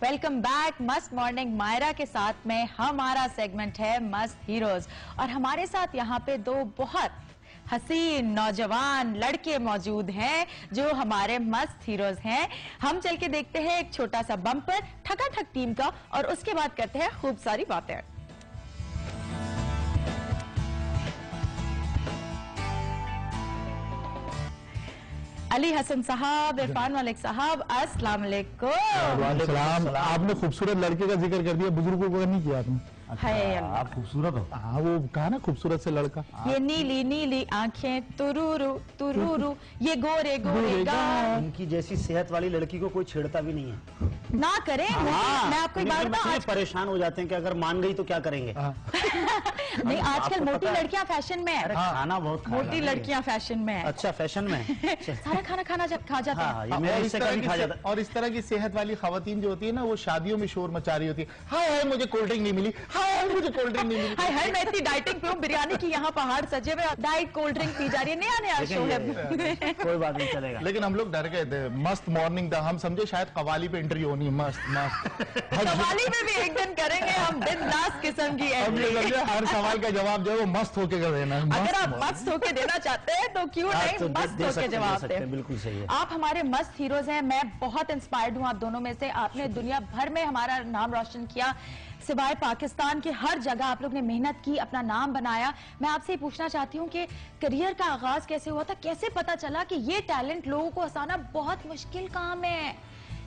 Welcome back मस्त morning Myra के साथ में हमारा सेगमेंट है मस्त हीरोज और हमारे साथ यहाँ पे दो बहुत हसीन नौजवान लड़के मौजूद हैं जो हमारे मस्त हीरोज हैं। हम चल के देखते हैं एक छोटा सा बम्पर ठकाठक टीम का और उसके बाद करते हैं खूब सारी बातें। अली हसन साहब, इरफान मलिक साहब, अस्सलाम वालेकुम। आपने खूबसूरत लड़के का जिक्र कर दिया, बुजुर्गों को नहीं किया आपने। आप खूबसूरत हो। हाँ, वो कहा ना खूबसूरत से लड़का। ये नीली नीली आंखें तुरुरु तुरुरु, ये गोरे गोरे गाल। इनकी जैसी सेहत वाली लड़की को कोई छेड़ता भी नहीं है। ना करें। मैं आपको एक बात बताऊं, परेशान हो जाते हैं कि अगर मान गई तो क्या करेंगे। नहीं, आजकल मोटी लड़कियां फैशन में है। खाना बहुत मोटी लड़कियां फैशन में है। अच्छा, फैशन में सारा खाना खा जाते हैं। और इस तरह की सेहत वाली खवातीन जो होती है ना, वो शादियों में शोर मचा रही होती है। हाय मुझे कोल्ड ड्रिंक नहीं मिली, हाय मुझे कोल्ड ड्रिंक नहीं मिली। हाय मैं इतनी डाइटिंग पे हूँ, बिरयानी की यहाँ पहाड़ सजे हुए, डाइट कोल्ड ड्रिंक पी जा रही है। नया शो है, कोई बात नहीं चलेगा। लेकिन हम लोग डर गए थे। मस्त मॉर्निंग था, हम समझे शायद कवाली पे इंटरव्यू होनी है। मस्त कवाली में भी एक दिन करेंगे हम, बिंदास किस्म की हर सवाल का जवाब जो है वो मस्त होके देना। अगर आप मस्त होके देना चाहते हैं तो क्यों नहीं मस्त होके जवाब दें। बिल्कुल सही है। आप हमारे मस्त हीरोज हैं। मैं बहुत इंस्पायर्ड हूं आप दोनों में से। आपने दुनिया भर में हमारा नाम रोशन किया, सिवाय पाकिस्तान के हर जगह आप लोग ने मेहनत की, अपना नाम बनाया। मैं आपसे पूछना चाहती हूँ कि करियर का आगाज कैसे हुआ था, कैसे पता चला कि ये टैलेंट लोगों को हंसाना बहुत मुश्किल काम है,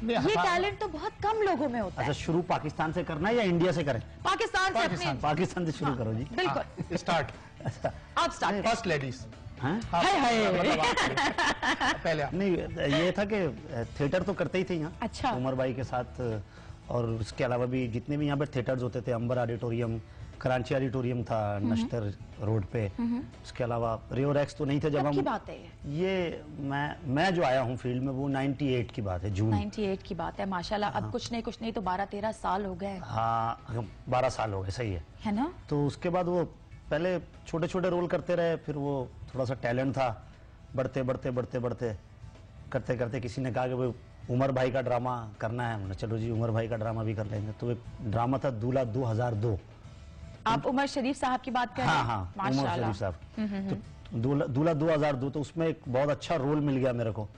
ये टैलेंट तो बहुत कम लोगों में होता है। अच्छा, शुरू पाकिस्तान से करना है या इंडिया से करें? पाकिस्तान से शुरू करो जी। बिल्कुल स्टार्ट। आप स्टार्ट। First ladies. पहले नहीं, ये था कि थिएटर तो करते ही थे यहाँ। अच्छा। उमर भाई के साथ, और उसके अलावा भी जितने भी यहाँ पे थिएटर्स होते थे, अंबर ऑडिटोरियम, कराची ऑडिटोरियम था नश्तर रोड पे। उसके अलावा रियोरेक्स तो नहीं थे जब हम। बात है ये मैं जो आया हूँ फील्ड में वो 98 की बात है, जून 98 की बात है। माशाल्लाह। अब कुछ नहीं तो 12-13 साल हो गए। हाँ, 12 साल हो गए, सही है ना। तो उसके बाद वो पहले छोटे छोटे रोल करते रहे, फिर वो थोड़ा सा टैलेंट था, बढ़ते करते करते किसी ने कहा कि भाई उमर भाई का ड्रामा करना है। चलो जी, उमर भाई का ड्रामा भी कर लेंगे। तो एक ड्रामा था दूल्हा 2002। आप उमर शरीफ साहब की बात कर रहे हैं? हाँ, उमर शरीफ साहब। तो दूल्हा 2002, तो उसमें एक बहुत अच्छा रोल मिल गया मेरे को।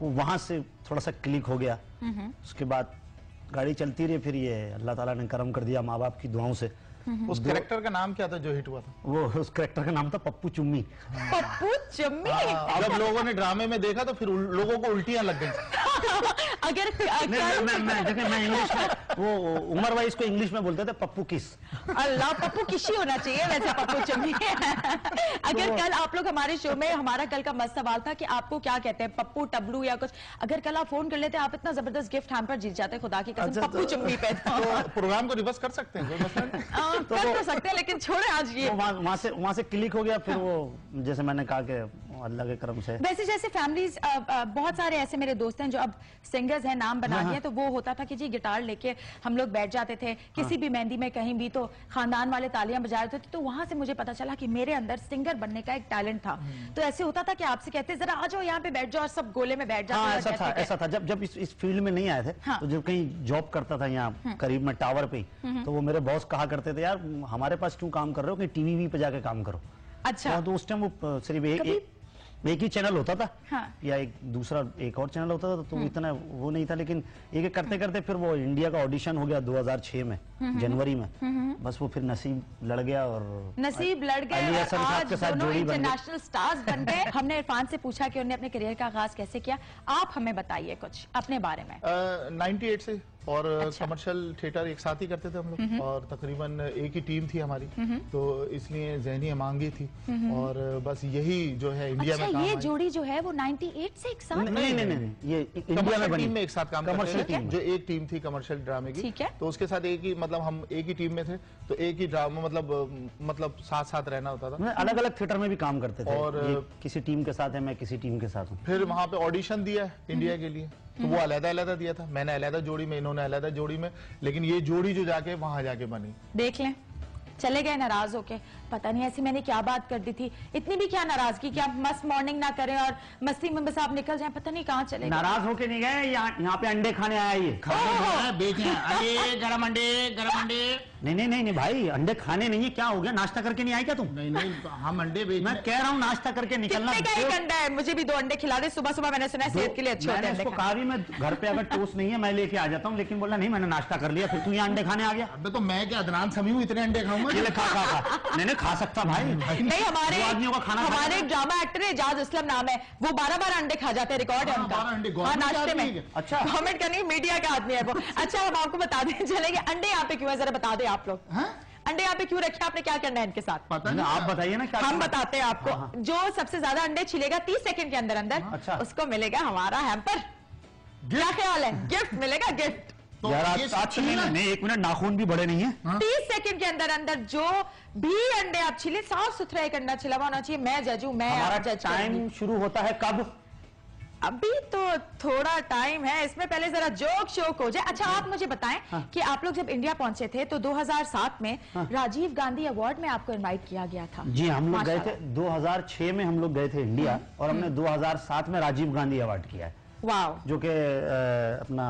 वो वहां से थोड़ा सा क्लिक हो गया। उसके बाद गाड़ी चलती रही, फिर ये अल्लाह ताला ने करम कर दिया माँ बाप की दुआओं से। उस कैरेक्टर का नाम क्या था जो हिट हुआ था? वो उस कैरेक्टर का नाम था पप्पू चुम्मी। पप्पू चुम्मी। जब लोगों ने ड्रामे में देखा तो फिर लोगों को उल्टियां लग गई। अगर मैं इंग्लिश में, वो उमर भाई इसको इंग्लिश में बोलते थे पप्पू किस। अल्लाह, पप्पू किसी होना चाहिए वैसे, पप्पू चुम्मी। अगर कल आप लोग हमारे शो में, हमारा कल का मस्त सवाल था कि आपको क्या कहते हैं, पप्पू टबलू या कुछ, अगर कल आप फोन कर लेते आप इतना जबरदस्त गिफ्ट हैम्पर जीत जाते, खुदा की कसम। पप्पू चुम्मी पे तो प्रोग्राम को रिवर्स कर सकते हैं, कोई मसला नहीं। कर तो सकते हैं, लेकिन छोड़े आज ये। वहां से क्लिक हो गया। फिर वो जैसे मैंने कहा कि अल्लाह के करम से, वैसे जैसे फैमिलीज, बहुत सारे ऐसे मेरे दोस्त हैं जो अब सिंगर्स हैं, नाम बना दिए। तो वो होता था कि जी गिटार लेके हम लोग बैठ जाते थे किसी भी मेहंदी में, कहीं भी, तो खानदान वाले तालियां बजा रहे थे। तो वहां से मुझे पता चला कि मेरे अंदर सिंगर बनने का एक टैलेंट था। तो ऐसे होता था कि आपसे कहते जरा आ जाओ यहाँ पे बैठ जाओ, और सब गोले में बैठ जाते। ऐसा था जब इस फील्ड में नहीं आए थे। तो जब कहीं जॉब करता था यहाँ करीब में टावर पे, तो वो मेरे बॉस कहा करते थे, यार हमारे पास क्यों काम कर रहे हो, कि टीवी पे जाके काम करो। अच्छा। तो उस टाइम वो सिर्फ एक ही चैनल होता था। या एक और चैनल होता था, तो इतना वो नहीं था। लेकिन एक करते करते फिर वो इंडिया का ऑडिशन हो गया 2006 में, जनवरी में। बस वो फिर नसीब लड़ गया, और नसीब लड़ गए, आज दोनों इंटरनेशनल स्टार्स बन गए। हमने इरफान से पूछा कि उन्होंने अपने करियर का आगाज कैसे किया। आप हमें बताइए कुछ अपने बारे में। 98 से, और कमर्शियल थिएटर एक साथ ही करते थे हम लोग, और तकरीबन एक ही टीम थी हमारी, तो इसलिए ज़हनी मांगी थी, और बस यही जो है इंडिया में काम। ये जोड़ी जो है वो 98 से एक साथ? नहीं, ये इंडिया में टीम में एक साथ काम करते थे। जो एक टीम थी कमर्शियल ड्रामे की, तो उसके साथ एक ही, मतलब हम एक ही टीम में थे, तो एक ही ड्रामा, मतलब साथ साथ रहना होता था। अलग अलग थिएटर में भी काम करते थे, और किसी टीम के साथ है, मैं किसी टीम के साथ हूँ। फिर वहां पे ऑडिशन दिया इंडिया के लिए, तो वो अलग-अलग दिया था। मैंने अलग जोड़ी में, इन्होंने अलग जोड़ी में, लेकिन ये जोड़ी जो जाके वहां जाके बनी। देख लें चले गए नाराज होके। पता नहीं ऐसी मैंने क्या बात कर दी थी, इतनी भी क्या नाराजगी कि आप मस्त मॉर्निंग ना करें और मस्ती में बस आप निकल जाएं, पता नहीं कहाँ चले गए। नाराज होके नहीं गए, यहाँ पे अंडे खाने आया ये। बेच हैं अंडे, गरम अंडे। नहीं भाई, अंडे खाने नहीं है, क्या हो गया? नाश्ता करके नहीं आए क्या तुम? नहीं हम अंडे बेच। मैं कह रहा हूँ नाश्ता करके निकलना। कितने का एक अंडा है? मुझे भी 2 अंडे खिला दे, सुबह सुबह मैंने सुना है सेहत के लिए अच्छे होते हैं। मैंने उसको कहा भी मैं घर पे अगर टोस्ट नहीं है मैं लेके आ जाता हूँ, लेकिन बोला नहीं मैंने नाश्ता कर लिया, फिर तू यहाँ अंडे खाने आ गया। अबे तो मैं क्या अदनान समी हूँ इतने अंडे खाऊंगा? ये ले, खा नहीं खा सकता भाई। नहीं, हमारे आदमियों का खाना, हमारे ड्रामा एक्टर है एजाज असलम नाम है, वो 12 अंडे खा जाते हैं, रिकॉर्ड है उनका। 12 अंडे नाश्ते में। अच्छा, गवर्नमेंट का नहीं, मीडिया का आदमी है वो। अच्छा, हम आपको बता दें चलेंगे अंडे यहाँ पे क्यों है, जरा बता दें आप लोग। अंडे यहाँ पे क्यों रखे, आपने क्या करना है इनके साथ? पता नहीं, आप बताइए ना क्या। हम बताते हैं आपको। जो सबसे ज्यादा अंडे छिलेगा 30 सेकंड के अंदर अच्छा। उसको मिलेगा हमारा हैम्पर। क्या ख्याल है? गिफ्ट मिलेगा, गिफ्ट। तो यार ये आज नहीं, 1 मिनट, नाखून भी बड़े नहीं है। 30 सेकंड के अंदर जो भी अंडे आप छिले, साफ सुथरा एक अंडा छिला हुआ होना चाहिए। मैं जज हूं, मैं हमारा जज टाइम शुरू होता है कब? अभी तो थोड़ा टाइम है इसमें, पहले जरा जोक शोक हो जाए। अच्छा, आप मुझे बताएं कि आप लोग जब इंडिया पहुंचे थे तो 2007 में राजीव गांधी अवार्ड में आपको इनवाइट किया गया था। जी, हम लोग गए थे 2006 में, हम लोग गए थे इंडिया और हमने 2007 में राजीव गांधी अवार्ड किया है। वाह। जो कि अपना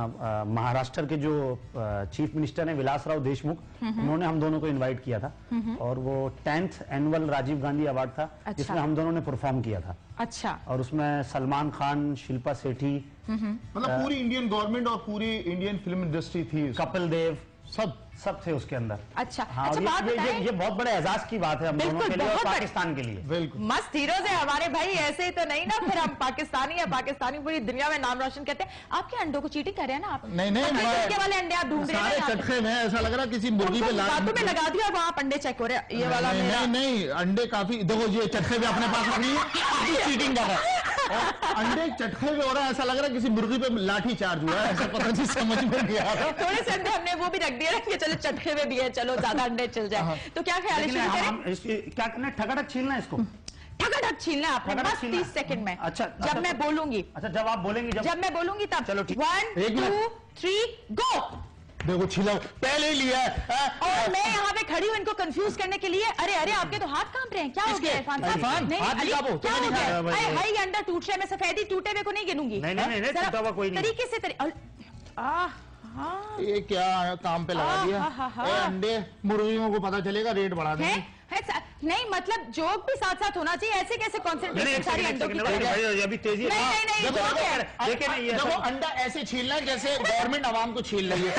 महाराष्ट्र के जो चीफ मिनिस्टर हैं विलासराव देशमुख, उन्होंने हम दोनों को इनवाइट किया था और वो 10th annual Rajiv Gandhi award था। अच्छा। जिसमें हम दोनों ने परफॉर्म किया था। अच्छा। और उसमें सलमान खान, शिल्पा शेट्टी, मतलब पूरी इंडियन गवर्नमेंट और पूरी इंडियन फिल्म इंडस्ट्री थी, कपिल देव, सब थे उसके अंदर। अच्छा। हाँ, अच्छा, बात ये बहुत बड़े एजाज की बात है हम दोनों के लिए और पाकिस्तान के लिए। बिल्कुल मस्त हीरोज है हमारे भाई, ऐसे तो नहीं ना फिर हम पाकिस्तानी है, पाकिस्तानी पूरी दुनिया में नाम रोशन करते हैं। आपके अंडों को चीटिंग कर रहे हैं ना आप? नहीं के वाले अंडे आप ढूंढ रहे हैं सारे चटखे में, ऐसा लग रहा है किसी मुर्गी पे दांतों में लगा दिया, वहाँ आप अंडे चेक हो रहे हैं। ये वाला नहीं अंडे काफी, देखो ये चटखे भी अपने पास रखनी है, चीटिंग कर रहा है। अंडे चटखे में हो रहा है, ऐसा लग रहा है किसी मुर्गी पे लाठी चार्ज हुआ है, ऐसा पता नहीं समझ में गया। थोड़े से अंडे हमने वो भी रख दिया कि चलो चटखे में भी है, चलो ज्यादा अंडे चल जाए। तो क्या ख्याल है, शुरू करें? क्या करना है? ठगड़क छीलना है इसको, ठगड़क छीलना है आपने बस 30 सेकंड में। अच्छा, जब मैं बोलूंगी। अच्छा, जब आप बोलेंगी, जब मैं बोलूंगी तब। चलो ठीक। 1 2 3 गो। देखो छिला पहले ही लिया है। और मैं यहाँ पे खड़ी हूँ इनको कंफ्यूज करने के लिए। अरे आपके तो हाथ कांप रहे हैं, क्या हो गया इरफान साहब? नहीं, क्या हो गया? हाई अंडा टूट रहा है, मैं सफेदी टूटे हुए को नहीं गिनूंगी। नहीं, टूटा हुआ कोई नहीं। तरीके से ये क्या काम पे लगा दिया? अंडे मुर्गियों को पता चलेगा, रेट बढ़ा देंगे। नहीं, मतलब जोक भी साथ साथ होना चाहिए, ऐसे कैसे कॉन्सेंट्रेशन सारी अंडों की तरफ? अभी तेजी नहीं, देखो अंडा ऐसे छीलना है जैसे गवर्नमेंट आवाम को छील रही है।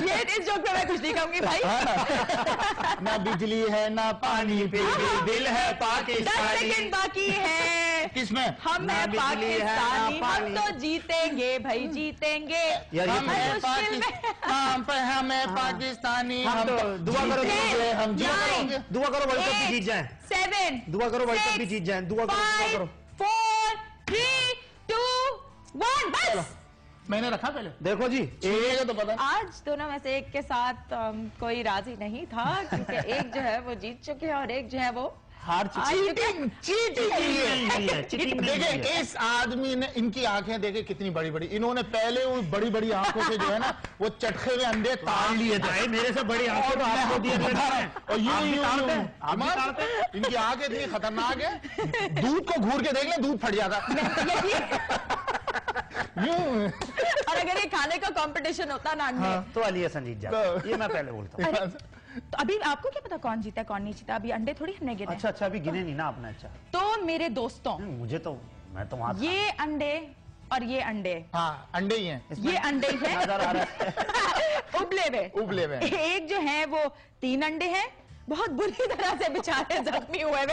ये इस जोक पे मैं कुछ नहीं कहूंगी भाई। ना बिजली है ना पानी, दिल है 10 सेकंड बाकी है। किसमें? हम है पाकिस्तानी, हम तो जीतेंगे भाई, जीतेंगे। हम है पाकिस्तानी, हम तो दुआ करो, हम दुआ करो वर्ल्ड कप भी जीत जाए। 7 दुआ करो वर्ल्ड कप भी जीत जाए, दुआ करो। 4 3 2 1 बस। मैंने रखा पहले, देखो जी, एक तो पता। आज दोनों में से एक के साथ कोई राजी नहीं था, क्योंकि एक जो है वो जीत चुके हैं और एक जो है वो हार चीटिंग देखिए इस आदमी ने, इनकी आंखें देखे कितनी बड़ी बड़ी, इन्होंने पहले वो बड़ी बड़ी आंखों से जो है ना वो चटखे हुए अंडे ताड़ लिए थे। मेरे से बड़ी आंखें तो आपको दिए और इनकी आंखें इतनी खतरनाक है, दूध को घूर के देख ले, दूध फट जाता। और अगर ये खाने का कंपटीशन होता ना तो अली हसन जीत जाता, ये मैं पहले बोलता हूँ। तो अभी आपको क्या पता कौन जीता कौन नहीं जीता? अभी अंडे थोड़ी हमने गिने। अच्छा, अभी गिने नहीं ना आपने? अच्छा, तो मेरे दोस्तों, मुझे तो, मैं तो वहां ये अंडे और ये अंडे, हाँ अंडे ही हैं, ये अंडे हैं उबले हुए। एक जो है वो 3 अंडे हैं, बहुत बुरी तरह से बेचारे जख्मी हुए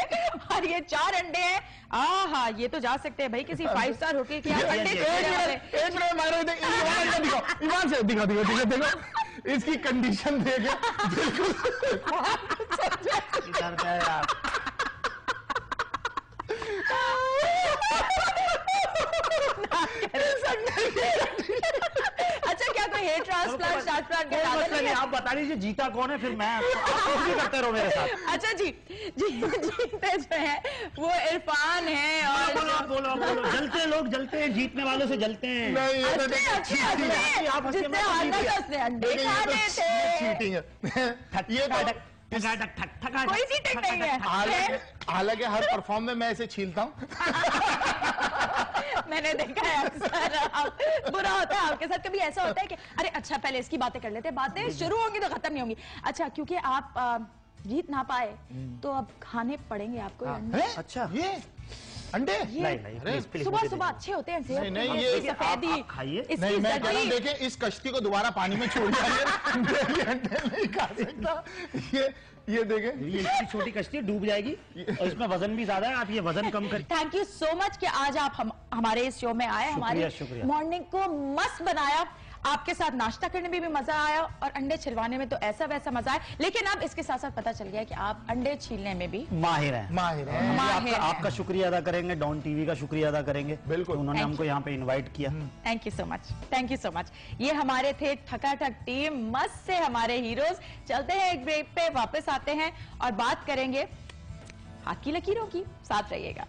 और ये 4 अंडे हैं। आहा, ये तो जा सकते हैं भाई किसी 5 स्टार होटल के यहाँ। ईमान से दिखा, इसकी कंडीशन देखे अच्छा, क्या कोई हेयर ट्रांसप्लांट कोई मसला नहीं, आप बता दीजिए जीता कौन है, फिर मैं आप कुछ भी करते रहो मेरे साथ। अच्छा जी, जीते जो है वो इरफान है और बोलो जलते हैं लोग, जलते हैं, जीतने वालों से जलते हैं। नहीं, ये तो देखिए, जिसने हारना था उसने अंडे खाने थे। चीटिंग है ये तो। कोई चीटिंग नहीं है। हालांकि हर परफॉर्म में मैं इसे छीलता हूँ। मैंने देखा है अक्सर, बुरा होता है आपके साथ। कभी ऐसा होता है कि अरे अच्छा पहले इसकी बातें कर लेते हैं, बातें शुरू होंगी तो खत्म नहीं होंगी। अच्छा, क्योंकि आप जीत ना पाए तो अब खाने पड़ेंगे आपको अंडे। अच्छा, ये अंडे नहीं, प्लीज सुबह सुबह अच्छे होते हैं, सेहत नहीं, के ये लिए सफेदी खाइए। इसकी नहीं, मैं कह रहा हूं, जड़ी। देखें इस कश्ती को दोबारा पानी में छोड़ जाइए। अंडे नहीं खा सकता ये देखें, ये इतनी छोटी कश्ती डूब जाएगी और इसमें वजन भी ज्यादा है, आप ये वजन कम कर। थैंक यू सो मच कि आज आप हमारे इस शो में आए, हमारी शुक्रिया। मॉर्निंग को मस्त बनाया। आपके साथ नाश्ता करने में भी मजा आया और अंडे छिलवाने में तो ऐसा वैसा मजा आया। लेकिन अब इसके साथ साथ पता चल गया कि आप अंडे छीलने में भी माहिर हैं। माहिर हैं। आपका शुक्रिया अदा करेंगे, डॉन टीवी का शुक्रिया अदा करेंगे, बिल्कुल। उन्होंने Thank हमको यहाँ पे इनवाइट किया। Thank you so much, thank you so much. ये हमारे थे ठकाठक टीम, मस्त से हमारे हीरोज। चलते हैं एक ब्रेक पे, वापस आते हैं और बात करेंगे हाथ की लकीरों की। साथ रहिएगा।